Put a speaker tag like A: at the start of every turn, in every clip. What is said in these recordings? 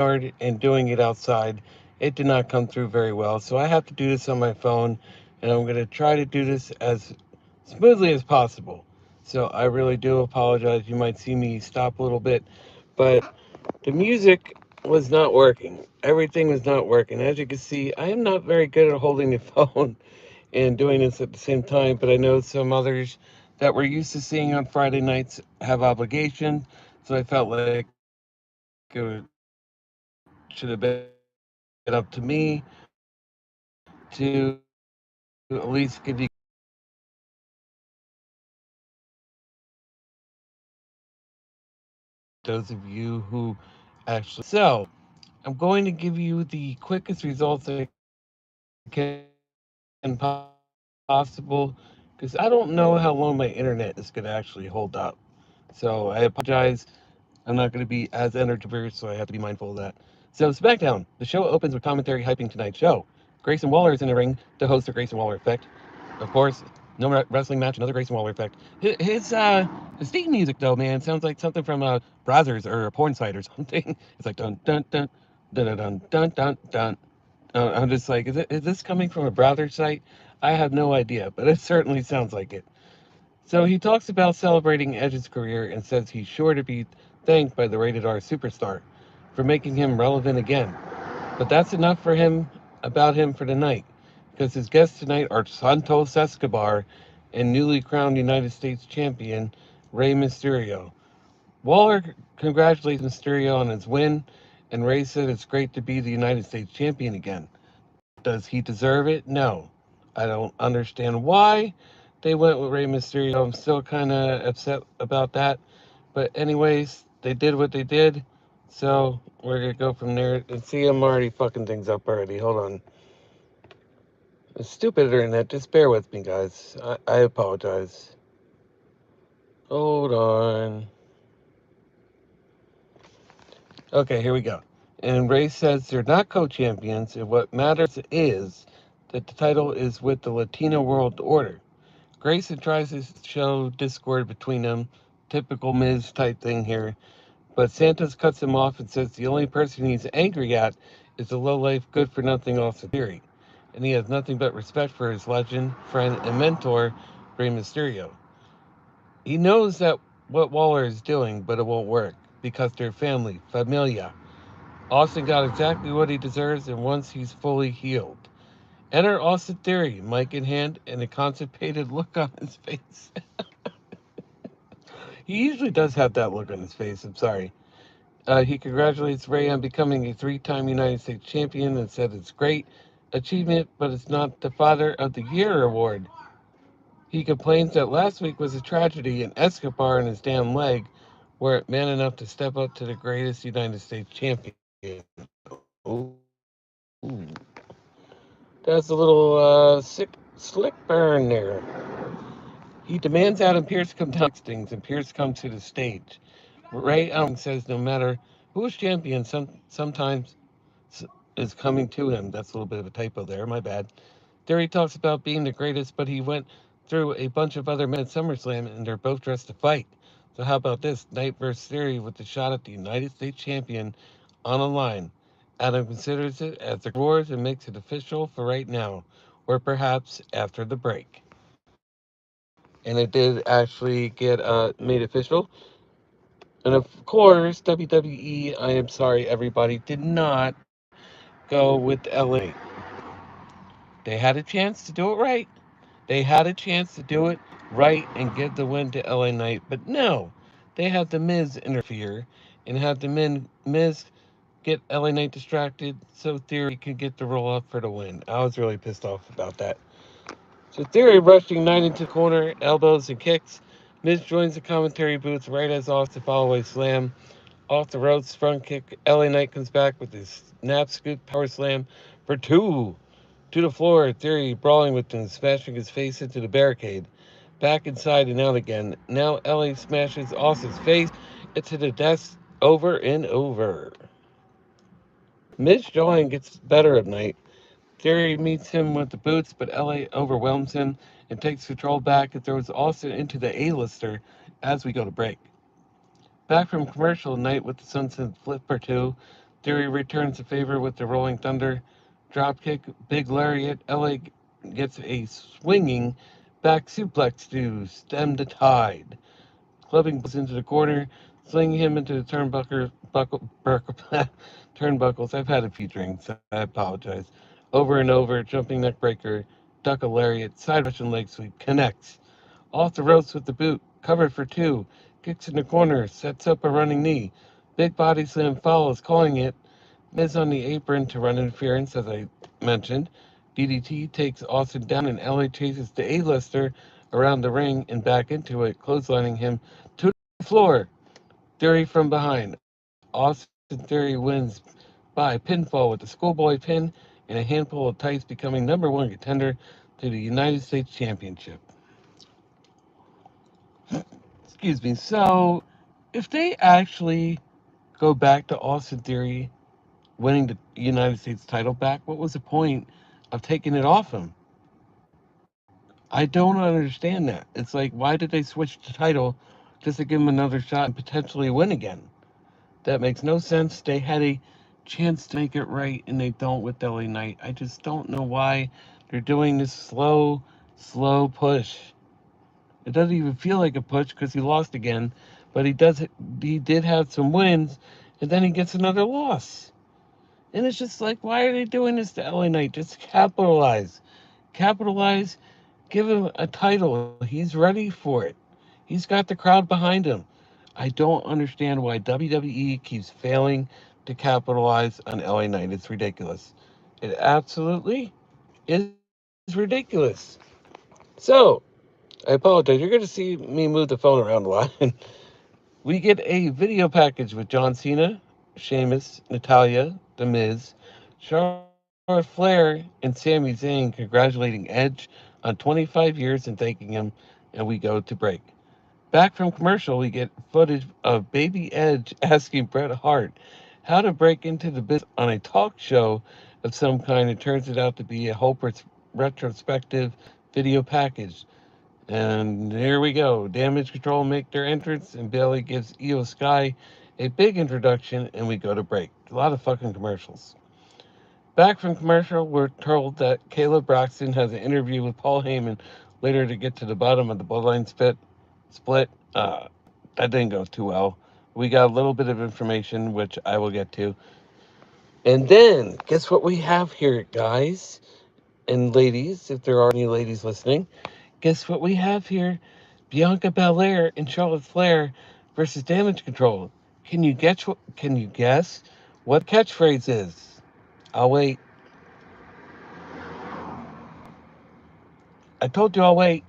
A: yard and doing it outside, it did not come through very well. So I have to do this on my phone, and I'm going to try to do this as smoothly as possible. So I really do apologize. You might see me stop a little bit, but the music was not working. Everything was not working. As you can see, I am not very good at holding the phone and doing this at the same time, but I know some others that we're used to seeing on Friday nights have obligations, so I felt like it should have been up to me to at least give you guys a little those of you who actually. So, I'm going to give you the quickest results I can possible because I don't know how long my internet is going to actually hold up. So, I apologize. I'm not going to be as entertaining, so I have to be mindful of that. So, SmackDown. The show opens with commentary hyping tonight's show. Grayson Waller is in the ring to host the Grayson Waller effect. Of course, no wrestling match, another Grayson Waller effect. His theme music though, man, sounds like something from Brazzers or a porn site or something. It's like dun dun dun dun dun dun dun dun. I'm just like, is this coming from a browser site? I have no idea, but it certainly sounds like it. So he talks about celebrating Edge's career and says he's sure to be thanked by the rated R superstar for making him relevant again. But that's enough for him about him for tonight, because his guests tonight are Santos Escobar and newly crowned United States champion Rey Mysterio. Waller congratulates Mysterio on his win, and Rey said it's great to be the United States champion again. Does he deserve it? No. I don't understand why they went with Rey Mysterio. I'm still kind of upset about that. But, anyways, they did what they did. So, we're going to go from there. And see, I'm already fucking things up already. Hold on. Stupid internet. Just bear with me, guys. I apologize. Hold on. Okay, here we go. And Ray says they're not co-champions, and what matters is that the title is with the Latino World Order. Grayson tries to show discord between them, typical Miz type thing here, but Santos cuts him off and says the only person he's angry at is the lowlife, good-for-nothing Austin Theory, and he has nothing but respect for his legend, friend, and mentor, Rey Mysterio. He knows that what Waller is doing, but it won't work because they're family, familia. Austin got exactly what he deserves, and once he's fully healed. Enter Austin Theory, mic in hand, and a constipated look on his face. He usually does have that look on his face, I'm sorry. He congratulates Ray on becoming a three-time United States champion and said it's great achievement, but it's not the Father of the Year award. He complains that last week was a tragedy and Escobar and his damn leg weren't man enough to step up to the greatest United States champion. Ooh. That's a little slick burn there. He demands Adam Pierce come down and fix things, and Pierce comes to the stage. Ray Allen says no matter who's champion, sometimes is coming to him. That's a little bit of a typo there, my bad. There he talks about being the greatest, but he went through a bunch of other men at SummerSlam, and they're both dressed to fight. So how about this? Knight versus Theory with the shot at the United States champion on a line. Adam considers it as the wars and makes it official for right now, or perhaps after the break. And it did actually get made official. And of course, WWE, I am sorry, everybody, did not go with LA. They had a chance to do it right. They had a chance to do it right and give the win to LA Knight, but no. They had the Miz interfere and had the Miz get LA Knight distracted so Theory could get the roll up for the win. I was really pissed off about that. So Theory rushing Knight into the corner, elbows and kicks. Miz joins the commentary booth right as Austin Fallaway slam. Off the ropes, front kick. LA Knight comes back with his snap scoop power slam for two. To the floor, Theory brawling with him, smashing his face into the barricade. Back inside and out again. Now LA smashes Austin's face into the desk over and over. Mitch Johan gets better at night. Theory meets him with the boots, but LA overwhelms him and takes control back and throws Austin into the A-lister as we go to break. Back from commercial night with the Sunset Flip or two. Theory returns the favor with the Rolling Thunder dropkick, big lariat. LA gets a swinging back suplex to stem the tide. Clubbing into the corner, slinging him into the turnbuckles. I've had a few drinks. I apologize. Over and over, jumping neck breaker, duck a lariat, side Russian leg sweep, connects. Off the ropes with the boot, covered for two, kicks in the corner, sets up a running knee. Big body slam follows, calling it. Miz on the apron to run interference, as I mentioned. DDT takes Austin down, and LA chases the A-lister around the ring and back into it, clotheslining him to the floor. Theory from behind. Austin Theory wins by pinfall with the schoolboy pin and a handful of tights, becoming #1 contender to the United States Championship. Excuse me. So, if they actually go back to Austin Theory winning the United States title back, what was the point of taking it off him? I don't understand that. It's like, why did they switch the title just to give him another shot and potentially win again? That makes no sense. They had a chance to make it right and they don't with LA Knight. I just don't know why they're doing this slow push. It doesn't even feel like a push because he lost again, but he did have some wins and then he gets another loss. And it's just like, why are they doing this to LA Knight? Just capitalize. Capitalize. Give him a title. He's ready for it. He's got the crowd behind him. I don't understand why WWE keeps failing to capitalize on LA Knight. It's ridiculous. It absolutely is ridiculous. So, I apologize. You're going to see me move the phone around a lot. We get a video package with John Cena, Sheamus, Natalia, The Miz, Charlotte Flair, and Sami Zayn congratulating Edge on 25 years and thanking him, and we go to break. Back from commercial, we get footage of Baby Edge asking Bret Hart how to break into the business on a talk show of some kind. It turns it out to be a whole retrospective video package. And here we go. Damage Control make their entrance, and Bailey gives Io Sky a big introduction, and we go to break. A lot of fucking commercials. Back from commercial, we're told that Caleb Braxton has an interview with Paul Heyman later to get to the bottom of the bloodline split. That didn't go too well. We got a little bit of information, which I will get to. And then, guess what we have here, guys and ladies, if there are any ladies listening? Guess what we have here? Bianca Belair and Charlotte Flair versus Damage Control. Can you guess what catchphrase is? I'll wait. I told you I'll wait.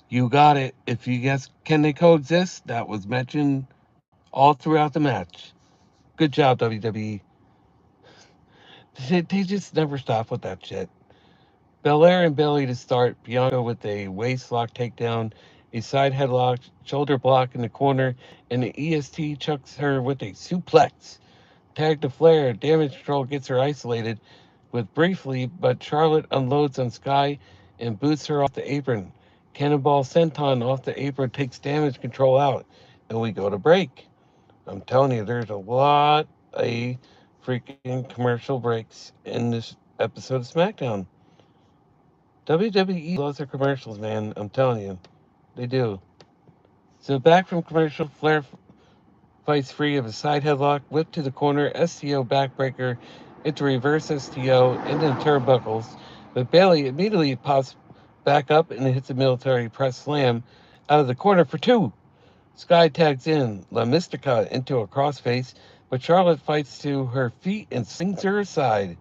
A: You got it. If you guess, can they coexist? That was mentioned all throughout the match. Good job, WWE. They just never stop with that shit. Belair and Bailey to start. Bianca with a waist lock takedown, a side headlock, shoulder block in the corner, and the EST chucks her with a suplex. Tag to Flair. Damage Control gets her isolated with briefly, but Charlotte unloads on Sky and boots her off the apron. Cannonball Senton off the apron takes Damage Control out, and we go to break. I'm telling you, there's a lot of freaking commercial breaks in this episode of SmackDown. WWE loves their commercials, man. I'm telling you, they do. So back from commercial, Flair fights free of a side headlock, whip to the corner, STO backbreaker into reverse STO, and then turnbuckles. But Bailey immediately pops back up and hits a military press slam out of the corner for two. Sky tags in La Mystica into a crossface, but Charlotte fights to her feet and slings her aside.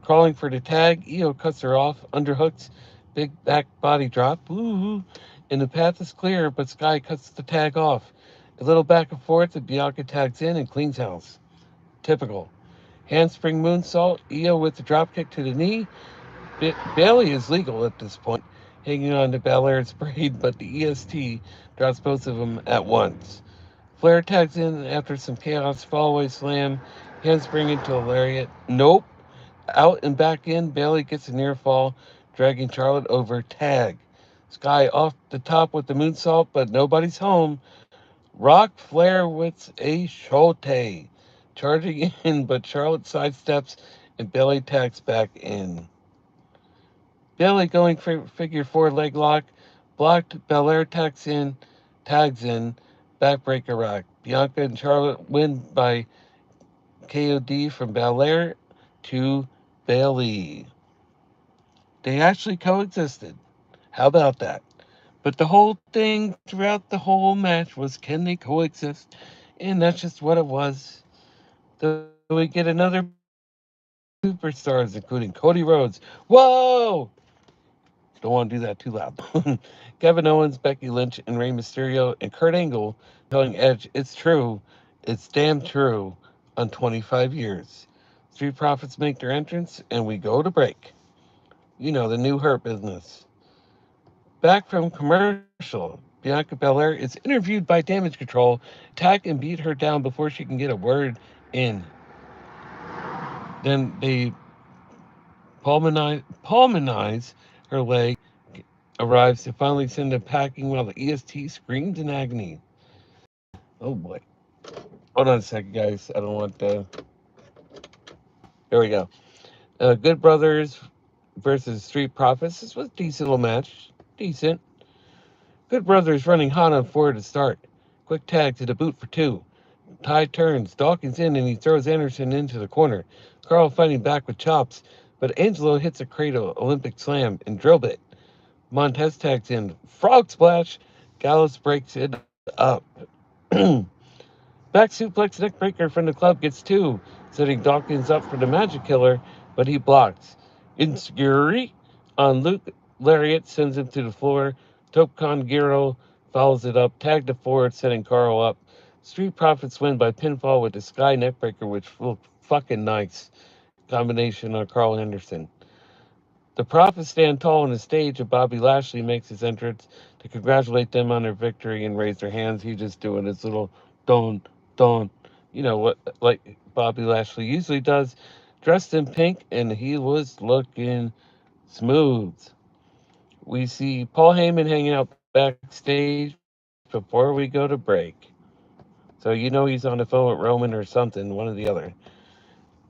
A: Crawling for the tag, Io cuts her off, underhooks, big back body drop. Ooh, and the path is clear, but Sky cuts the tag off. A little back and forth, and Bianca tags in and cleans house. Typical. Handspring moonsault, Io with the dropkick to the knee. Bailey is legal at this point, hanging on to Belair's braid, but the EST drops both of them at once. Flair tags in after some chaos, fallaway slam, handspring into a lariat. Nope. Out and back in, Bailey gets a near fall, dragging Charlotte over. Tag. Sky off the top with the moonsault, but nobody's home. Rock Flair with a shote. Charging in, but Charlotte sidesteps and Bailey tags back in. Bailey going for figure four leg lock. Blocked. Belair tags in. Backbreaker rock. Bianca and Charlotte win by KOD from Belair to Bailey. They actually coexisted. How about that? But the whole thing throughout the whole match was, can they coexist? And that's just what it was. So we get another superstars, including Cody Rhodes. Whoa! Don't want to do that too loud. Kevin Owens, Becky Lynch, and Rey Mysterio, and Kurt Angle telling Edge it's true, it's damn true, on 25 years. Street Profits make their entrance, and we go to break. You know, the new Hurt Business. Back from commercial, Bianca Belair is interviewed by Damage Control, attack and beat her down before she can get a word in. Then they pulmonize her leg, arrives to finally send them packing while the EST screams in agony. Oh boy. Hold on a second, guys. I don't want to. There we go. Good Brothers versus Street Profits. This was a decent little match. Decent. Good Brothers running Hana forward to start. Quick tag to the boot for two. Ty turns. Dawkins in and he throws Anderson into the corner. Carl fighting back with chops, but Angelo hits a cradle, Olympic slam, and drill bit. Montez tags in. Frog splash. Gallus breaks it up. Back suplex neckbreaker from the club gets two, setting Dawkins up for the Magic Killer, but he blocks. Insecurity on Luke. Lariat sends him to the floor. Topcon Giro follows it up, tagged to forward, setting Carl up. Street Profits win by pinfall with the Sky Neckbreaker, which looked fucking nice. Combination on Carl Henderson. The Profits stand tall on the stage, and Bobby Lashley makes his entrance to congratulate them on their victory and raise their hands. He's just doing his little don, don, you know what, like Bobby Lashley usually does, dressed in pink, and he was looking smooth. We see Paul Heyman hanging out backstage before we go to break. So you know he's on the phone with Roman or something, one or the other.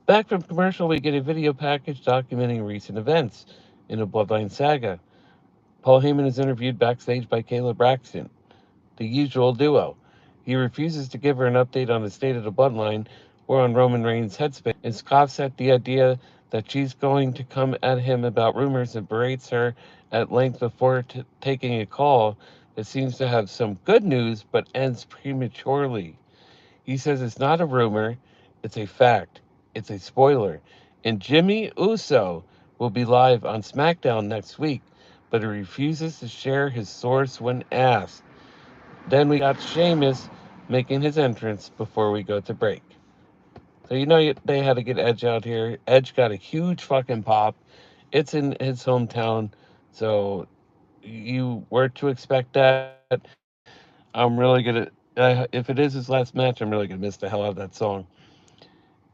A: Back from commercial, we get a video package documenting recent events in the Bloodline saga. Paul Heyman is interviewed backstage by Kayla Braxton, the usual duo. He refuses to give her an update on the state of the Bloodline or on Roman Reigns' headspace, and scoffs at the idea that she's going to come at him about rumors and berates her at length before taking a call that seems to have some good news but ends prematurely. He says it's not a rumor, it's a fact, it's a spoiler. And Jimmy Uso will be live on Smackdown next week, but he refuses to share his source when asked. Then we got Sheamus making his entrance before we go to break. So you know they had to get Edge out here. Edge got a huge fucking pop. It's in his hometown, so you were to expect that. I'm really gonna. If it is his last match, I'm really gonna miss the hell out of that song.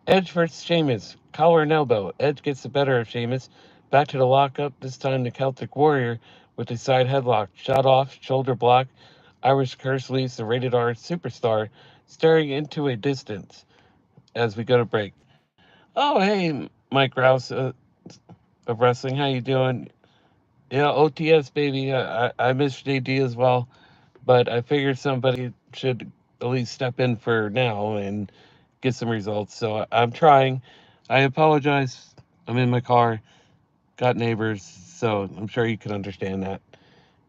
A: Edge versus Sheamus. Collar and elbow. Edge gets the better of Sheamus. Back to the lockup. This time the Celtic Warrior with a side headlock. Shot off. Shoulder block. Irish Curse leaves the rated R superstar staring into a distance as we go to break. Oh, hey, Mike Rouse of Wrestling. How you doing? Yeah, OTS, baby. I missed JD as well, but I figured somebody should at least step in for now and get some results. So I'm trying. I apologize. I'm in my car, got neighbors, so I'm sure you can understand that.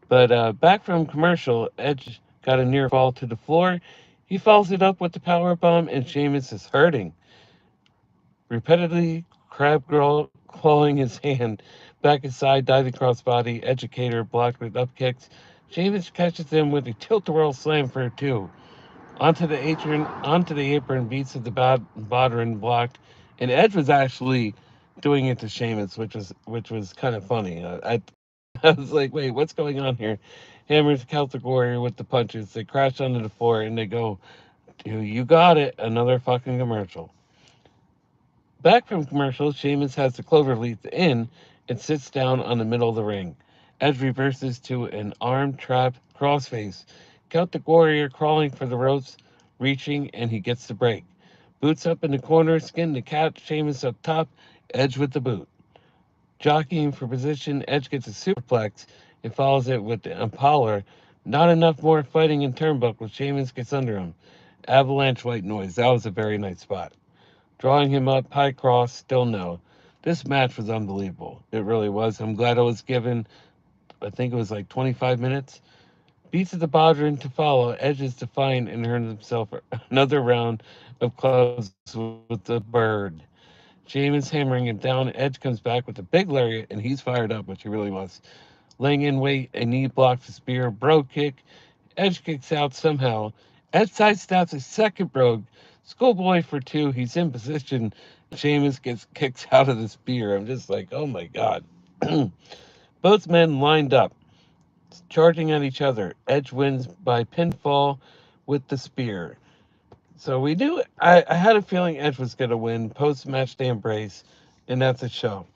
A: But back from commercial, Edge got a near fall to the floor. He follows it up with the power bomb, and Sheamus is hurting. Repeatedly, Crab Girl clawing his hand back inside, diving crossbody, Educator blocked with up kicks. Sheamus catches him with a tilt-a-whirl slam for a two. Onto the apron, beats of the Bodrin blocked, and Edge was actually doing it to Sheamus, which was kind of funny. I was like, wait, what's going on here? Hammers Celtic Warrior with the punches. They crash onto the floor and they go, you got it. Another fucking commercial. Back from commercials, Sheamus has the clover leaf in and sits down on the middle of the ring. Edge reverses to an arm trap crossface. Celtic Warrior crawling for the ropes, reaching, and he gets the break. Boots up in the corner, skin the cat, Sheamus up top, Edge with the boot. Jockeying for position, Edge gets a superplex and follows it with the impaler. Not enough more fighting in turnbuckle. Sheamus gets under him. Avalanche white noise. That was a very nice spot. Drawing him up, high cross, still no. This match was unbelievable. It really was. I'm glad I was given, I think it was like 25 minutes. Beats the Bodrin to follow. Edge is defiant and earns himself another round of clubs with the bird. Sheamus hammering him down. Edge comes back with a big lariat, and he's fired up, which he really was. Laying in weight, a knee blocks the spear. Bro kick. Edge kicks out somehow. Edge sidesteps a second brogue. Schoolboy for two. He's in position. Sheamus gets kicks out of the spear. I'm just like, oh my god. Both men lined up, charging at each other. Edge wins by pinfall with the spear. So we knew. I had a feeling Edge was going to win post match day embrace, and that's a show.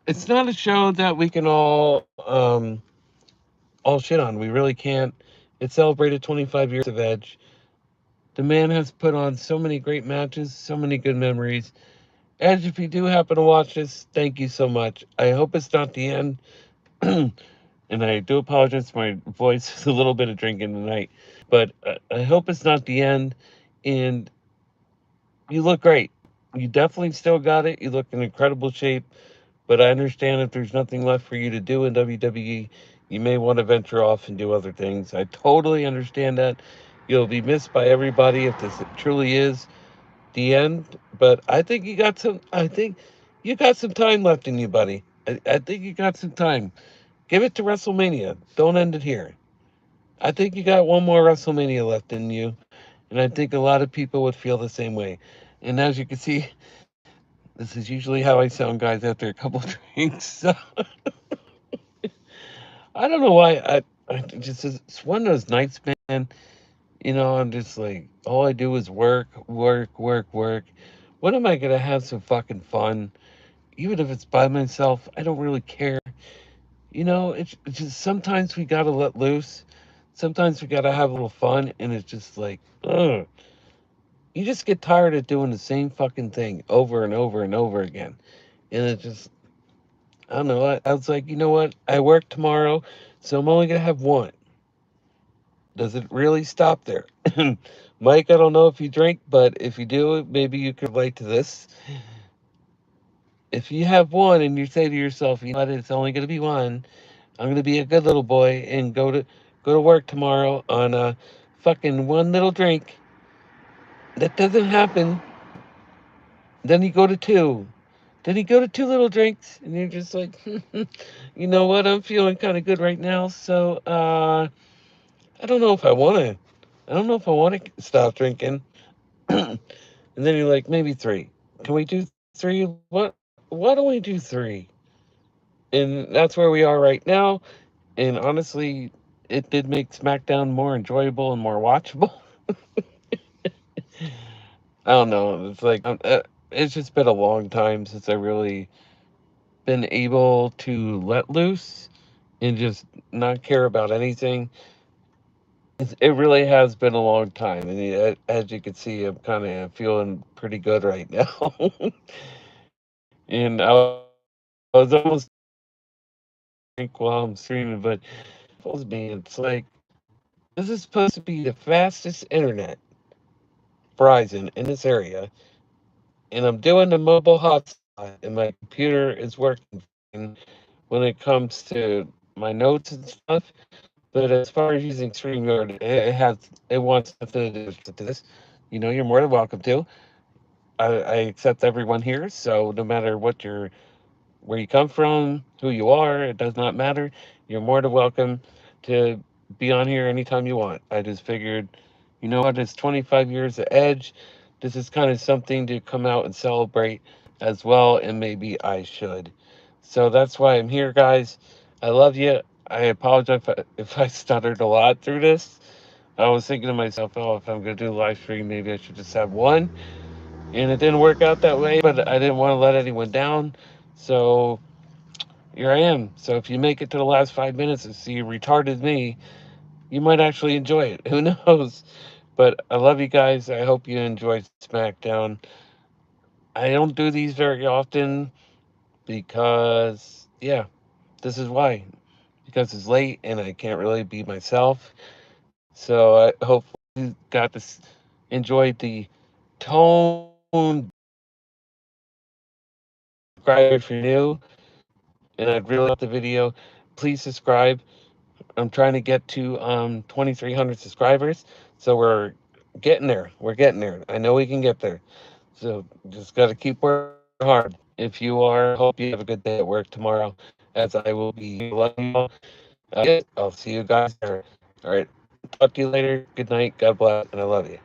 A: It's not a show that we can all shit on. We really can't. It celebrated 25 years of Edge. The man has put on so many great matches, so many good memories. Edge, if you do happen to watch this, thank you so much. I hope it's not the end. And I do apologize for my voice. Is a little bit of drinking tonight. But I hope it's not the end. And you look great. You definitely still got it. You look in incredible shape. But I understand if there's nothing left for you to do in WWE, you may want to venture off and do other things. I totally understand that. You'll be missed by everybody if this truly is the end. But I think you got some. I think you got some time left in you, buddy. I think you got some time. Give it to WrestleMania. Don't end it here. I think you got one more WrestleMania left in you, and I think a lot of people would feel the same way. And as you can see, this is usually how I sound, guys, after a couple drinks. So I don't know why. I just it's one of those nights, man. I'm just like all I do is work, work, work, work. When am I gonna have some fucking fun? Even if it's by myself, I don't really care. It's just sometimes we gotta let loose. Sometimes we gotta have a little fun, and it's just like, ugh. You just get tired of doing the same fucking thing over and over and over again. And it just, I don't know. I was like, you know what? I work tomorrow, so I'm only gonna have one. Does it really stop there? Mike, I don't know if you drink, but if you do, maybe you could relate to this. If you have one and you say to yourself, you know what, it's only gonna be one. I'm gonna be a good little boy and go to work tomorrow on a fucking one little drink. That doesn't happen. Then you go to two. Then you go to two little drinks, and you're just like, you know what? I'm feeling kind of good right now, so I don't know if I want to. I don't know if I want to stop drinking. And then you're like, maybe three. Can we do three? What? Why don't we do three? And that's where we are right now. And honestly, it did make SmackDown more enjoyable and more watchable. I don't know. It's like it's just been a long time since I really been able to let loose and just not care about anything. It really has been a long time, and as you can see, I'm kind of feeling pretty good right now. And I was almost drink while I'm streaming, but follows me. It's like this is supposed to be the fastest internet Verizon in this area, and I'm doing the mobile hotspot, and my computer is working fine when it comes to my notes and stuff. But as far as using StreamYard, it wants nothing to do to this. You're more than welcome to. I accept everyone here, so no matter where you come from, who you are, it does not matter. You're more than welcome to be on here anytime you want. I just figured, you know what, it's 25 years of Edge. This is kind of something to come out and celebrate as well, and maybe I should. So that's why I'm here, guys. I love you. I apologize if I stuttered a lot through this. I was thinking to myself, oh, if I'm going to do a live stream, maybe I should just have one. And it didn't work out that way, but I didn't want to let anyone down. So here I am. So if you make it to the last 5 minutes and see retarded me, you might actually enjoy it. Who knows? But I love you guys. I hope you enjoyed Smackdown. I don't do these very often because, yeah, this is why. Because it's late and I can't really be myself. So I hopefully you got this, enjoyed the tone, subscribe if you're new, and I'd really love the video. Please subscribe. I'm trying to get to 2,300 subscribers, so we're getting there. We're getting there. I know we can get there. So just got to keep working hard. If you are, I hope you have a good day at work tomorrow, as I will be. Love you all. I'll see you guys there. All right. Talk to you later. Good night. God bless, and I love you.